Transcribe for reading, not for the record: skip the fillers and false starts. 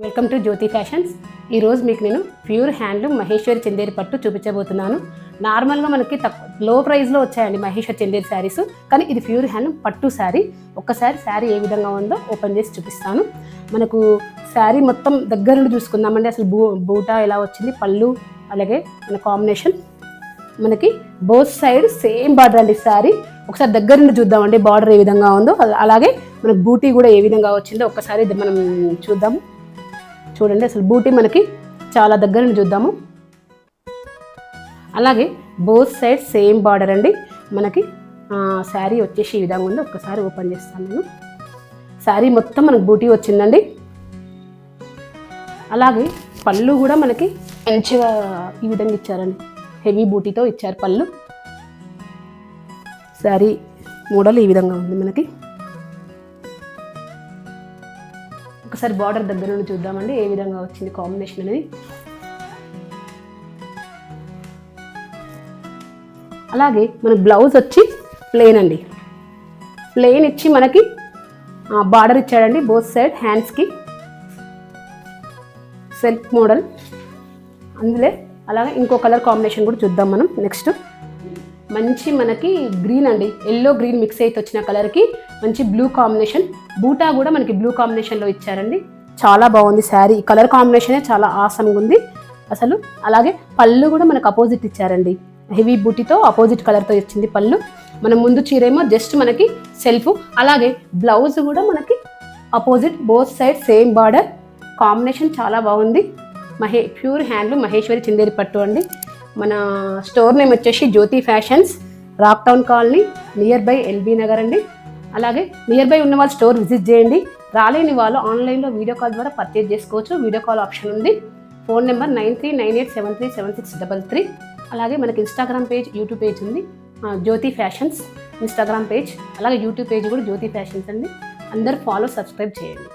Welcome to Jyothi fashions. ఈరోజు మీకు నేను ప్యూర్ హ్యాండ్లూమ్ మహేశ్వరి చందేరి పట్టు చూపించబోతున్నాను. నార్మల్గా మనకి లో ప్రైస్లో వచ్చాయండి మహేశ్వరి చందేరి శారీస్, కానీ ఇది ప్యూర్ హ్యాండ్లూమ్ పట్టు శారీ. ఒక్కసారి శారీ ఏ విధంగా ఉందో ఓపెన్ చేసి చూపిస్తాను. మనకు శారీ మొత్తం దగ్గర నుండి చూసుకుందామండి. అసలు బూటా ఎలా వచ్చింది, పళ్ళు, అలాగే మన కాంబినేషన్, మనకి బోత్ సైడ్ సేమ్ బార్డర్ అండి. శారీ ఒకసారి దగ్గర నుండి చూద్దామండి బార్డర్ ఏ విధంగా ఉందో, అలాగే మనకు బూటీ కూడా ఏ విధంగా వచ్చిందో ఒక్కసారి మనం చూద్దాము. చూడండి, అసలు బూటీ మనకి చాలా దగ్గర నుండి చూద్దాము. అలాగే బోత్ సైడ్ సేమ్ బార్డర్ అండి. మనకి శారీ వచ్చేసి ఈ విధంగా ఉంది. ఒక్కసారి ఓపెన్ చేస్తాను నేను. శారీ మొత్తం మనకు బూటీ వచ్చిందండి. అలాగే పళ్ళు కూడా మనకి మంచిగా ఈ విధంగా ఇచ్చారండి. హెవీ బూటీతో ఇచ్చారు పళ్ళు. శారీ మోడల్ ఈ విధంగా ఉంది మనకి. ఒకసారి బార్డర్ దగ్గర నుండి చూద్దామండి ఏ విధంగా వచ్చింది కాంబినేషన్ అనేది. అలాగే మన బ్లౌజ్ వచ్చి ప్లెయిన్ అండి. ప్లెయిన్ ఇచ్చి మనకి బార్డర్ ఇచ్చాడండి బోత్ సైడ్ హ్యాండ్స్కి. సెల్ఫ్ మోడల్ అందులో. అలాగే ఇంకో కలర్ కాంబినేషన్ కూడా చూద్దాం మనం. నెక్స్ట్ మంచి మనకి గ్రీన్ అండి, ఎల్లో గ్రీన్ మిక్స్ అయితే వచ్చిన కలర్కి మంచి బ్లూ కాంబినేషన్. బూటా కూడా మనకి బ్లూ కాంబినేషన్లో ఇచ్చారండి. చాలా బాగుంది శారీ. కలర్ కాంబినేషనే చాలా ఆసంగా ఉంది అసలు. అలాగే పళ్ళు కూడా మనకు అపోజిట్ ఇచ్చారండి. హెవీ బూటీతో అపోజిట్ కలర్తో వచ్చింది పళ్ళు. మనం ముందు చీరేమో జస్ట్ మనకి సెల్ఫ్. అలాగే బ్లౌజ్ కూడా మనకి opposite, both side same border. Combination చాలా బాగుంది. ప్యూర్ హ్యాండ్లూమ్ మహేశ్వరి చందేరి పట్టు అండి. మన స్టోర్ నేమ్ వచ్చేసి Jyothi Fashions, Rock Town Colony, nearby LB Nagar అండి. అలాగే నియర్ బై ఉన్న వాళ్ళు స్టోర్ విజిట్ చేయండి. రాలేని వాళ్ళు ఆన్లైన్లో వీడియో కాల్ ద్వారా పర్చేజ్ చేసుకోవచ్చు. వీడియో కాల్ ఆప్షన్ ఉంది. Phone number 9398737633. అలాగే మనకి ఇన్స్టాగ్రామ్ పేజ్, యూట్యూబ్ పేజ్ ఉంది, జ్యోతి ఫ్యాషన్స్ ఇన్స్టాగ్రామ్ పేజ్. అలాగే యూట్యూబ్ పేజ్ కూడా జ్యోతి ఫ్యాషన్స్ అండి. అందరూ ఫాలో, సబ్స్క్రైబ్ చేయండి.